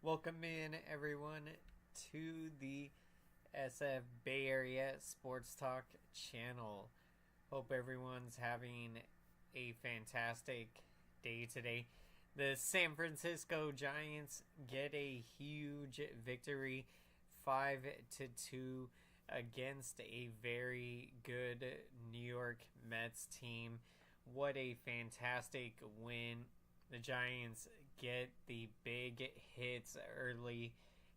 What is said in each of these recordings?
Welcome in, everyone, to the SF Bay Area Sports Talk channel. Hope everyone's having a fantastic day today. The San Francisco Giants get a huge victory, 5-2, against a very good New York Mets team. What a fantastic win. The Giants get the big hits early.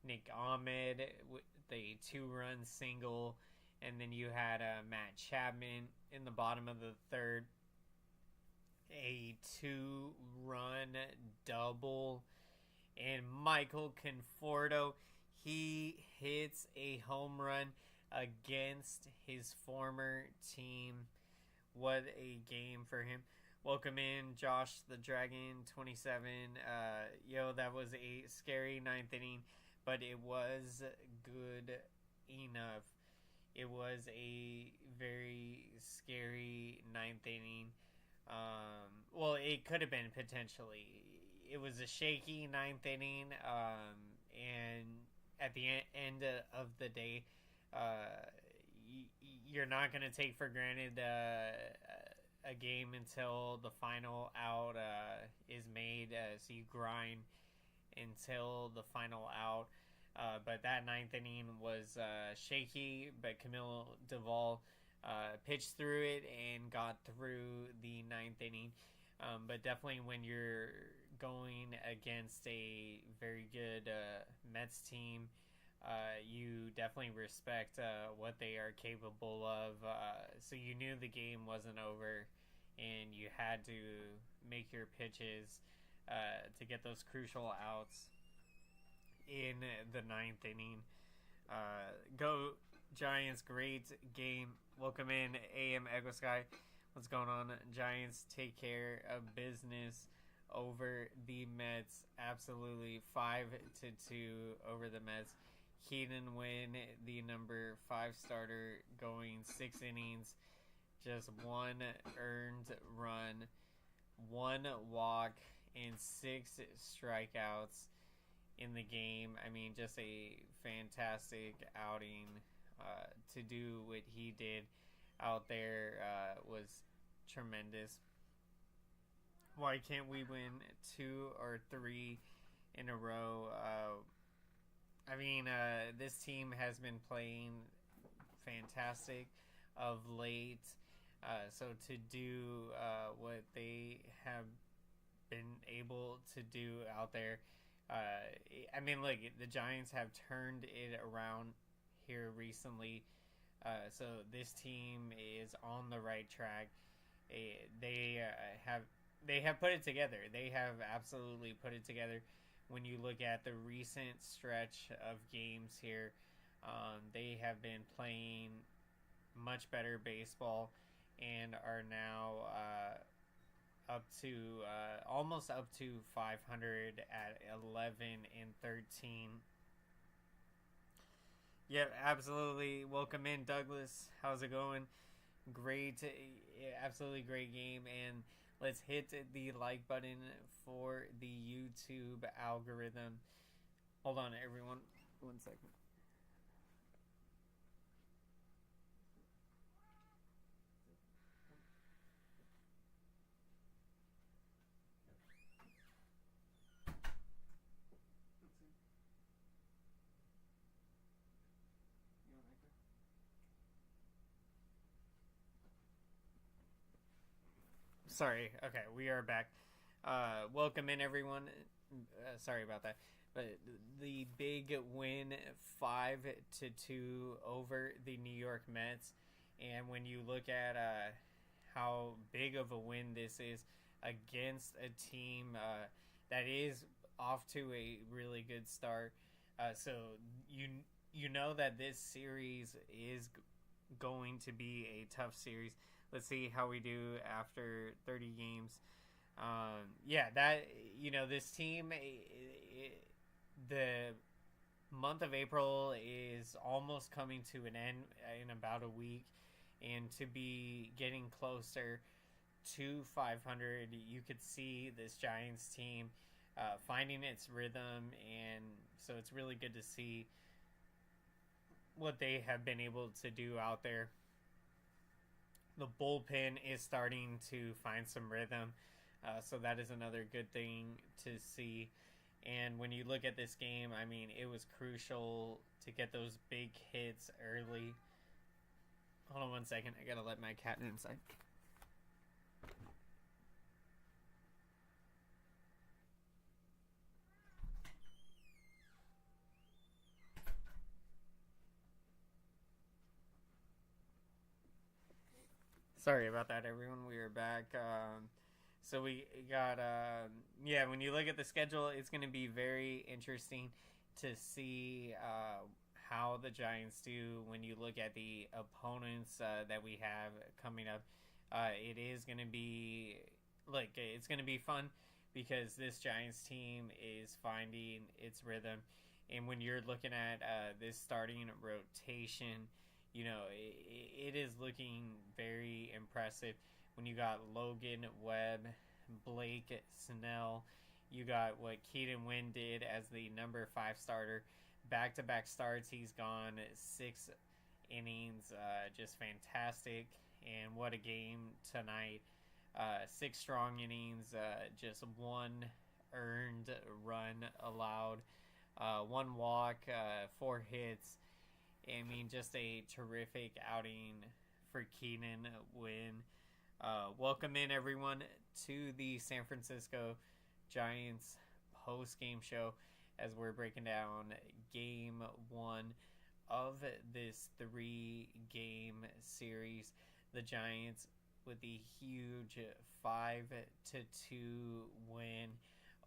Nick Ahmed with the 2-run single, and then you had Matt Chapman in the bottom of the third, a 2-run double, and Michael Conforto, he hits a home run against his former team. What a game for him. Welcome in, Josh the Dragon 27. That was a scary ninth inning, but it was good enough. It was a very scary ninth inning. It could have been potentially. It was a shaky ninth inning, and at the end of the day, you're not going to take for granted a game until the final out is made. So you grind until the final out. But that ninth inning was shaky, but Camille Duvall pitched through it and got through the ninth inning. But definitely when you're going against a very good Mets team, you definitely respect what they are capable of. So you knew the game wasn't over, and you had to make your pitches to get those crucial outs in the ninth inning. Go Giants, great game. Welcome in, AM Echo Sky. What's going on? Giants take care of business over the Mets. Absolutely 5-2 over the Mets. Keenan Wynn, the number 5 starter, going 6 innings, just 1 earned run, 1 walk, and 6 strikeouts in the game. I mean, just a fantastic outing. To do what he did out there was tremendous. Why can't we win 2 or 3 in a row? This team has been playing fantastic of late. So to do what they have been able to do out there, look, the Giants have turned it around here recently. So this team is on the right track. They have put it together. They have absolutely put it together. When you look at the recent stretch of games here, they have been playing much better baseball and are now up to almost up to 500 at 11-13. Yep, absolutely. Welcome in, Douglas. How's it going? Great, absolutely great game. And let's hit the like button for the YouTube algorithm. Hold on, everyone. 1 second. Sorry. Okay, we are back. Welcome in, everyone. Sorry about that. But the big win, 5-2 over the New York Mets. And when you look at how big of a win this is against a team that is off to a really good start, so you know that this series is going to be a tough series. Let's see how we do after 30 games. This team, the month of April is almost coming to an end in about a week, and to be getting closer to 500, you could see this Giants team finding its rhythm, and so it's really good to see what they have been able to do out there. The bullpen is starting to find some rhythm, so that is another good thing to see. And when you look at this game, I mean, it was crucial to get those big hits early. Hold on 1 second. I gotta let my cat inside. Sorry about that, everyone. We are back. So we got, when you look at the schedule, it's going to be very interesting to see how the Giants do when you look at the opponents that we have coming up. It is going to be, it's going to be fun because this Giants team is finding its rhythm. And when you're looking at this starting rotation, it is looking very impressive when you got Logan Webb, Blake Snell. You got what Keaton Wynn did as the number 5 starter. Back-to-back starts, he's gone 6 innings, just fantastic. And what a game tonight. 6 strong innings, just 1 earned run allowed, 1 walk, 4 hits. I mean, just a terrific outing for Keenan Wynn. Welcome in, everyone, to the San Francisco Giants post-game show as we're breaking down Game 1 of this 3-game series. The Giants with the huge 5-2 win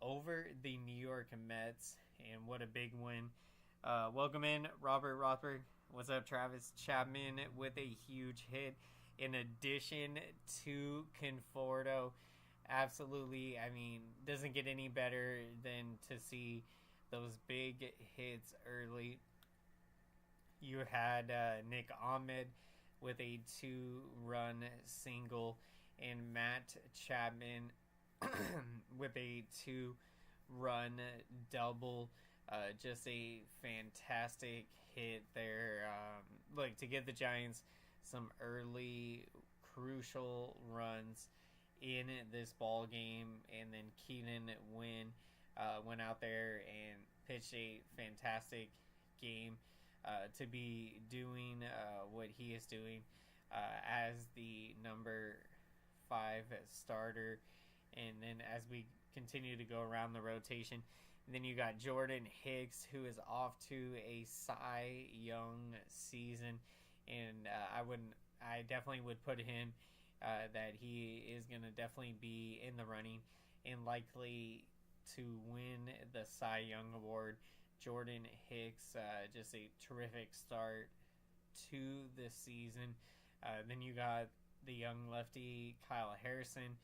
over the New York Mets, and what a big win. Welcome in, Robert Rothberg. What's up, Travis Chapman with a huge hit in addition to Conforto. Absolutely, I mean, doesn't get any better than to see those big hits early. You had Nick Ahmed with a 2-run single and Matt Chapman with a 2-run double. Just a fantastic hit there. To give the Giants some early crucial runs in this ball game, and then Keenan Wynn went out there and pitched a fantastic game to be doing what he is doing as the number 5 starter. And then as we continue to go around the rotation, and then you got Jordan Hicks, who is off to a Cy Young season, and I definitely would put him that he is going to definitely be in the running and likely to win the Cy Young Award. Jordan Hicks, just a terrific start to the season. Then you got the young lefty Kyle Harrison,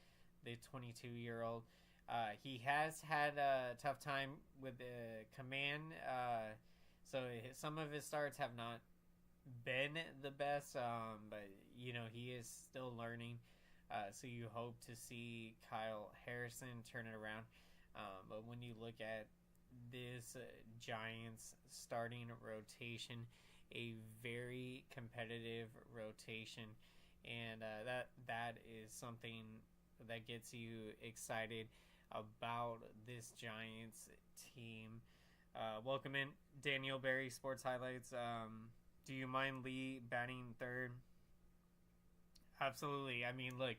the 22-year-old. He has had a tough time with the command, so some of his starts have not been the best, but he is still learning, so you hope to see Kyle Harrison turn it around. But when you look at this Giants starting rotation, a very competitive rotation, and that is something that gets you excited about this Giants team. Welcome in, Daniel Berry, Sports Highlights. Do you mind Lee batting third? Absolutely. I mean, look,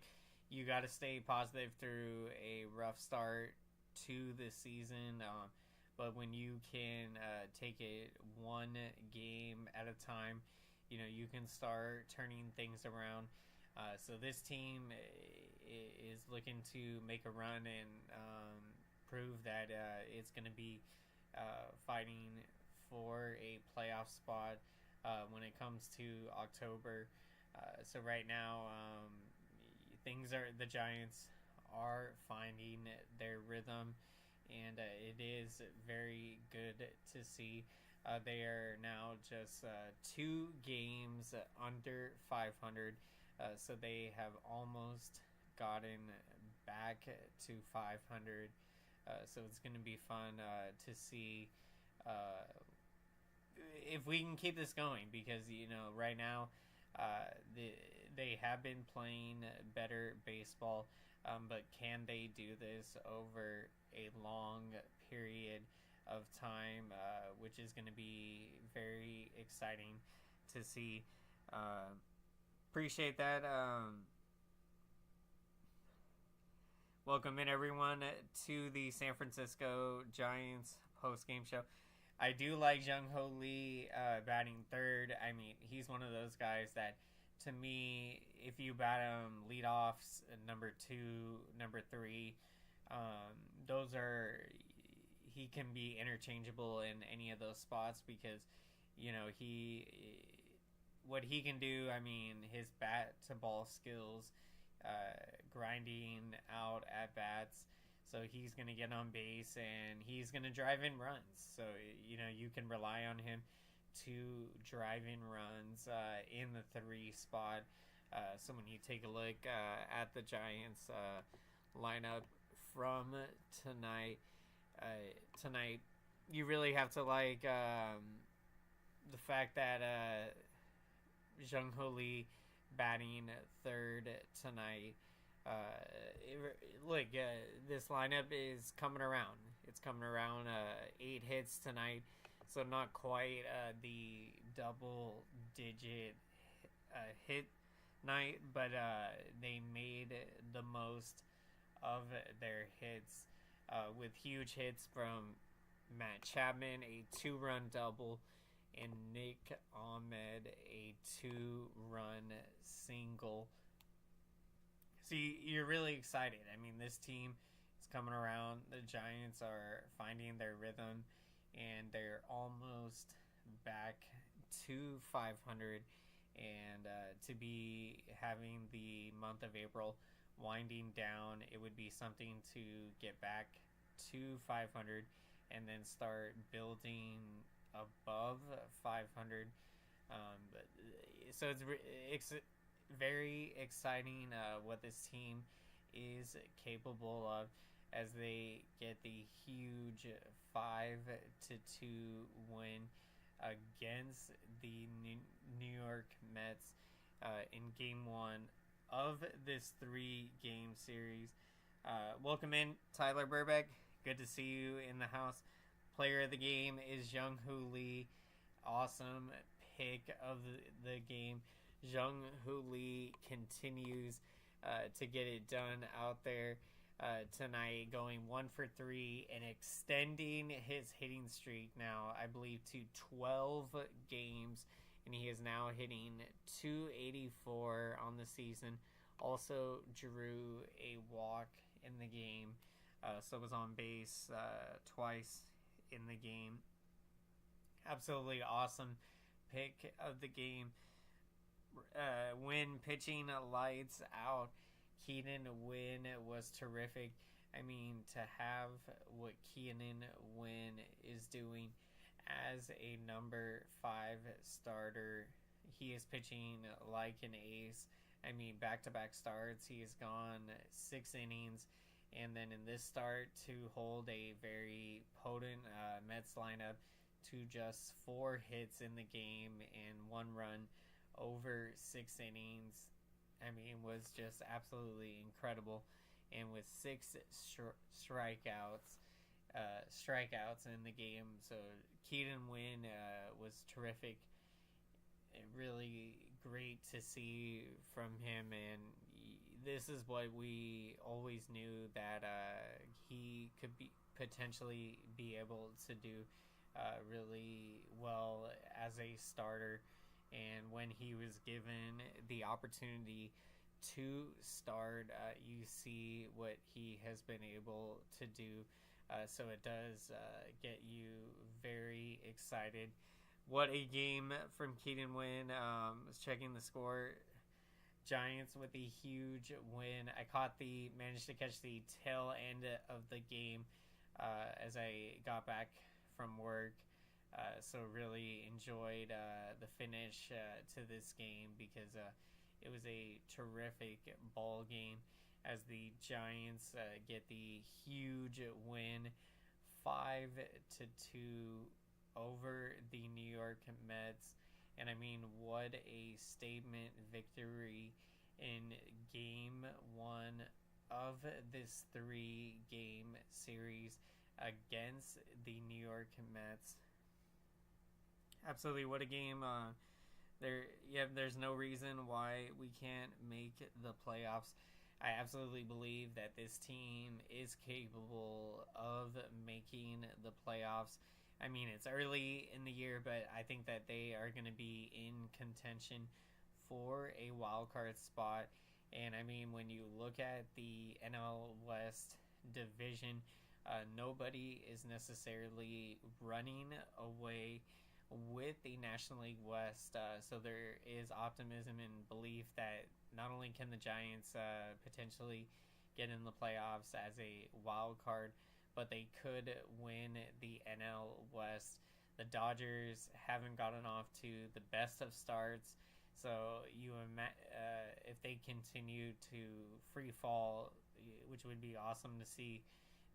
you got to stay positive through a rough start to the season, but when you can take it one game at a time, you can start turning things around. So this team is looking to make a run and prove that it's going to be fighting for a playoff spot when it comes to October. So right now, the Giants are finding their rhythm, and it is very good to see. They are now just 2 games under 500, so they have almost gotten back to 500. So it's going to be fun to see if we can keep this going, because right now they have been playing better baseball, but can they do this over a long period of time, which is going to be very exciting to see. Appreciate that. Welcome in, everyone, to the San Francisco Giants post-game show. I do like Jung Ho Lee batting third. I mean, he's one of those guys that, to me, if you bat him leadoffs, number 2, number 3, those are, he can be interchangeable in any of those spots, because what he can do, I mean, his bat to ball skills, grinding out at bats. So he's going to get on base and he's going to drive in runs. So, you can rely on him to drive in runs in the 3 spot. So when you take a look at the Giants lineup from tonight, you really have to like the fact that Jung Ho Lee batting third tonight. This lineup is coming around. It's coming around. 8 hits tonight, so not quite the double-digit hit night, but they made the most of their hits with huge hits from Matt Chapman, a 2-run double, and Nick Ahmed, a 2-run single. So you're really excited. I mean, this team is coming around. The Giants are finding their rhythm, and they're almost back to 500. And to be having the month of April winding down, it would be something to get back to 500 and then start building above 500. So it's very exciting what this team is capable of, as they get the huge 5-2 win against the New York Mets in Game 1 of this 3-game series. Welcome in, Tyler Burbeck. Good to see you in the house. Player of the game is Jung Ho Lee. Awesome pick of the game. Jung Ho Lee continues to get it done out there tonight, going 1 for 3 and extending his hitting streak now, I believe, to 12 games, and he is now hitting .284 on the season. Also drew a walk in the game, so was on base twice in the game. Absolutely awesome pick of the game. When pitching lights out, Keenan Wynn was terrific. I mean, to have what Keenan Wynn is doing as a number 5 starter, he is pitching like an ace. I mean, back-to-back starts, he has gone 6 innings, and then in this start to hold a very potent Mets lineup to just 4 hits in the game and 1 run over 6 innings, I mean, was just absolutely incredible. And with 6 strikeouts in the game, so Keenan Wynn was terrific. Really great to see from him, and this is what we always knew, that he could potentially be able to do really well as a starter. And when he was given the opportunity to start, you see what he has been able to do. So it does get you very excited. What a game from Keenan Wynn. Was checking the score. Giants with a huge win. I managed to catch the tail end of the game as I got back from work. So really enjoyed the finish to this game, because it was a terrific ball game. as the Giants get the huge win 5-2 over the New York Mets. And I mean, what a statement victory in game one of this 3-game series against the New York Mets. Absolutely, what a game. There's no reason why we can't make the playoffs. I absolutely believe that this team is capable of making the playoffs. I mean, it's early in the year, but I think that they are going to be in contention for a wild card spot. And I mean, when you look at the NL West division, nobody is necessarily running away with the National League West. So there is optimism and belief that not only can the Giants potentially get in the playoffs as a wild card, but they could win the NL West. The Dodgers haven't gotten off to the best of starts, so if they continue to free fall, which would be awesome to see,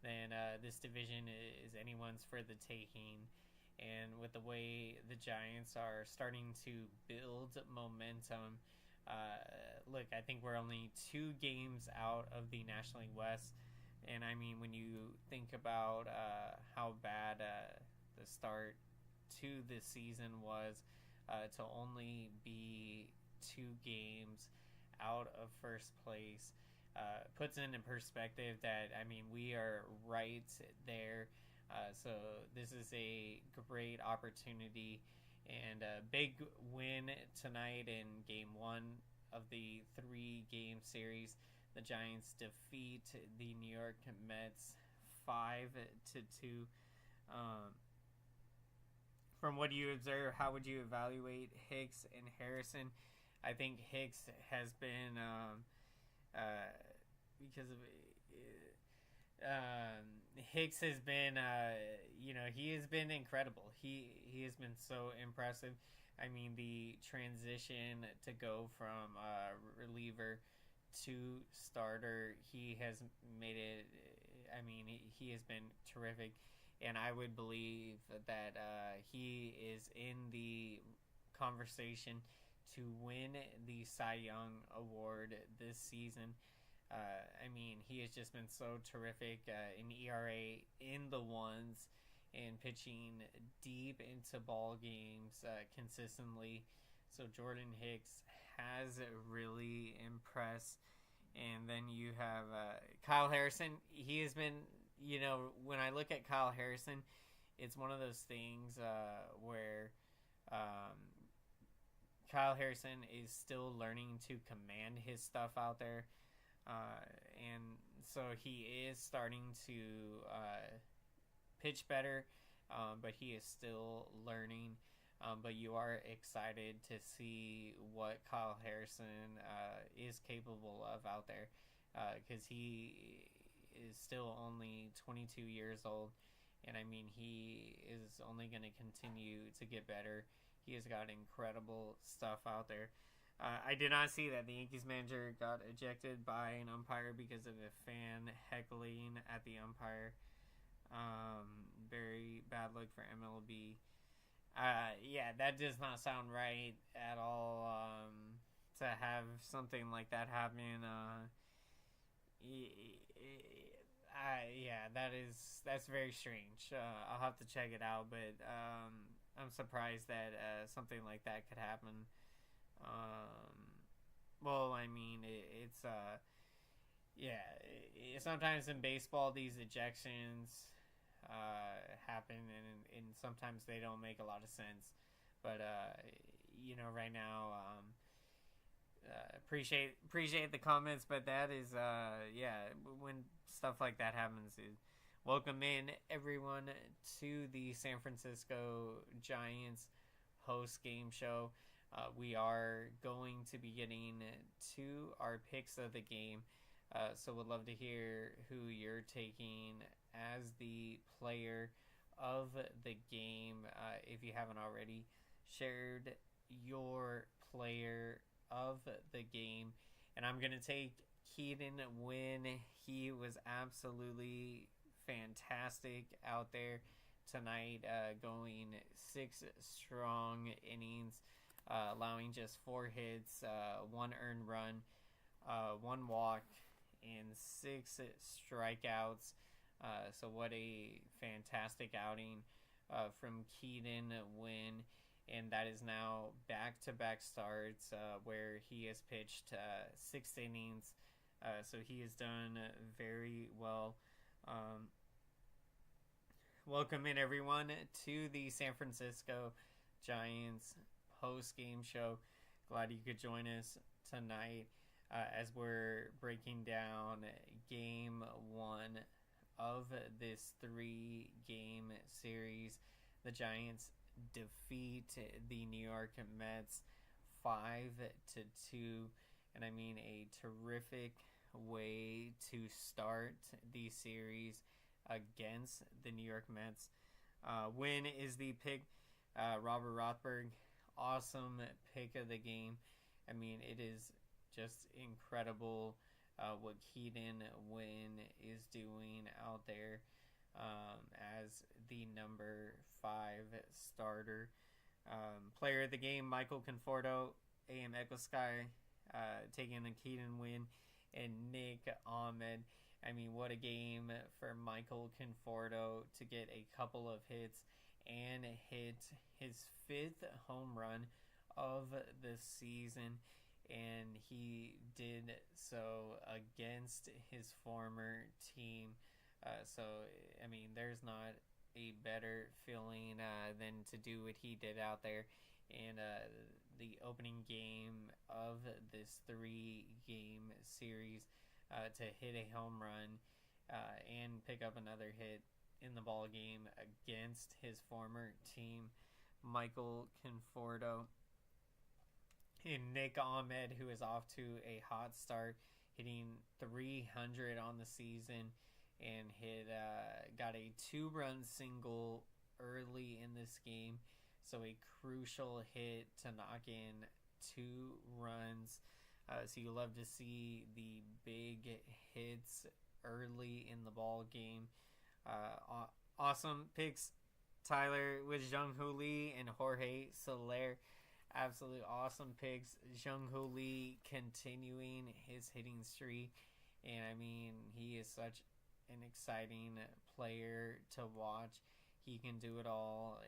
then this division is anyone's for the taking. And with the way the Giants are starting to build momentum, look, I think we're only 2 games out of the National League West. And I mean, when you think about how bad the start to this season was, to only be 2 games out of first place, puts it into perspective that, I mean, we are right there. So this is a great opportunity and a big win tonight in game 1 of the 3-game series. The Giants defeat the New York Mets 5-2. From what you observe, how would you evaluate Hicks and Harrison? I think Hicks has been because of Hicks has been he has been incredible. He has been so impressive. I mean, the transition to go from reliever to starter, he has made it. I mean, he has been terrific, and I would believe that he is in the conversation to win the Cy Young Award this season. I mean, he has just been so terrific in ERA in the ones and pitching deep into ball games consistently. So Jordan Hicks has really impressed. And then you have Kyle Harrison. He has been, when I look at Kyle Harrison, it's one of those things where Kyle Harrison is still learning to command his stuff out there. And so he is starting to pitch better, but he is still learning. But you are excited to see what Kyle Harrison is capable of out there, because he is still only 22 years old, and I mean, he is only going to continue to get better. He has got incredible stuff out there. I did not see that the Yankees manager got ejected by an umpire because of a fan heckling at the umpire. Very bad look for MLB. Yeah, that does not sound right at all. To have something like that happen, that's very strange. I'll have to check it out, but I'm surprised that something like that could happen. Well, I mean, sometimes in baseball these ejections happen, and sometimes they don't make a lot of sense. But right now, appreciate the comments. But that is, when stuff like that happens, welcome in everyone to the San Francisco Giants post game show. We are going to be getting to our picks of the game. So would love to hear who you're taking as the player of the game. If you haven't already shared your player of the game. And I'm going to take Keaton Wynn, he was absolutely fantastic out there tonight, going 6 strong innings, allowing just 4 hits, 1 earned run, 1 walk, and 6 strikeouts. So what a fantastic outing from Keaton Wynn. And that is now back-to-back starts where he has pitched 6 innings. So he has done very well. Welcome in, everyone, to the San Francisco Giants post-game show. Glad you could join us tonight as we're breaking down Game 1 of this 3-game series. The Giants defeat the New York Mets 5-2, and I mean a terrific way to start the series against the New York Mets. Win is the pick. Robert Rothberg, awesome pick of the game. I mean, it is just incredible what Keaton Wynn is doing out there as the number 5 starter. Player of the game, Michael Conforto, AM Echo Sky, taking the Keaton Wynn, and Nick Ahmed. I mean, what a game for Michael Conforto to get a couple of hits and hit his 5th home run of the season. And he did so against his former team. So, I mean, there's not a better feeling than to do what he did out there in the opening game of this 3-game series, to hit a home run and pick up another hit in the ball game against his former team, Michael Conforto. And Nick Ahmed, who is off to a hot start, hitting 300 on the season, and got a 2-run single early in this game. So a crucial hit to knock in 2 runs. So you love to see the big hits early in the ball game. Awesome picks, Tyler, with Jung-Hoo Lee and Jorge Soler. Absolutely awesome picks. Jung-Hoo Lee continuing his hitting streak. And, I mean, he is such an exciting player to watch. He can do it all.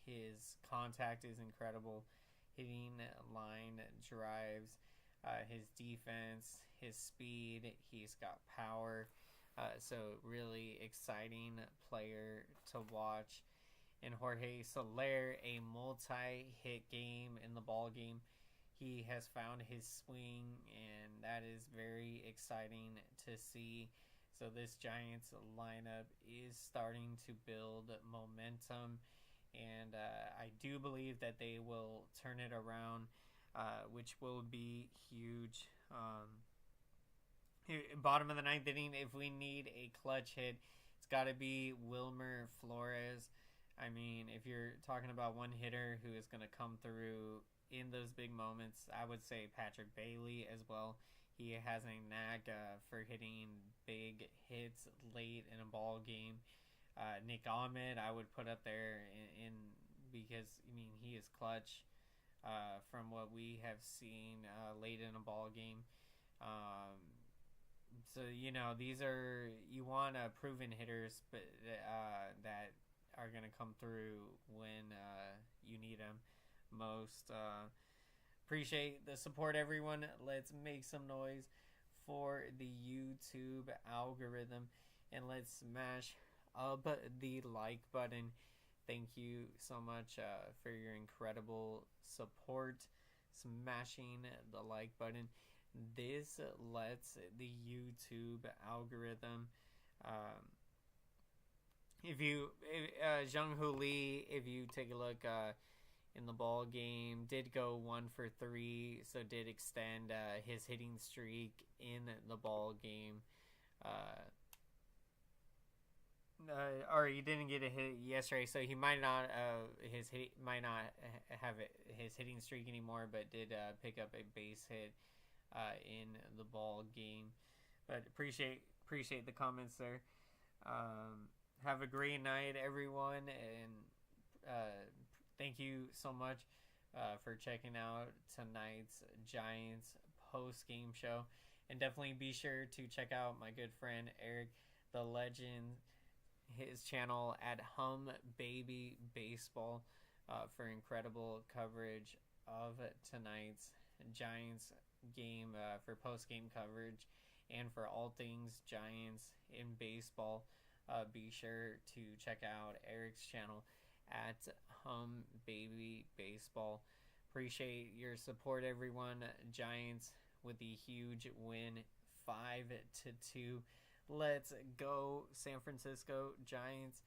His contact is incredible. Hitting line drives. His defense, his speed, he's got power. So really exciting player to watch. And Jorge Soler, a multi-hit game in the ball game. He has found his swing, and that is very exciting to see. So this Giants lineup is starting to build momentum, and I do believe that they will turn it around, which will be huge. Bottom of the 9th inning, if we need a clutch hit, it's got to be Wilmer Flores. I mean, if you're talking about one hitter who is going to come through in those big moments, I would say Patrick Bailey as well. He has a knack for hitting big hits late in a ball game. Nick Ahmed, I would put up there in because, I mean, he is clutch from what we have seen late in a ball game. So, you know, these are, you want proven hitters, but that are going to come through when you need them most. Appreciate the support, everyone. Let's make some noise for the YouTube algorithm, and let's smash up the like button. Thank you so much for your incredible support. Smashing the like button. This lets the YouTube algorithm, Jung-Hoo Lee, if you take a look in the ball game, did go 1 for 3, so did extend his hitting streak in the ball game. Or he didn't get a hit yesterday, so he might not have his hitting streak anymore, but did pick up a base hit in the ball game. But appreciate the comments there. Have a great night, everyone, and thank you so much for checking out tonight's Giants post-game show. And definitely be sure to check out my good friend Eric, the legend, his channel at Hum Baby Baseball for incredible coverage of tonight's Giants game, for post-game coverage, and for all things Giants in baseball. Be sure to check out Eric's channel at Hum Baby Baseball. Appreciate your support, everyone. Giants with the huge win, 5-2. Let's go, San Francisco Giants.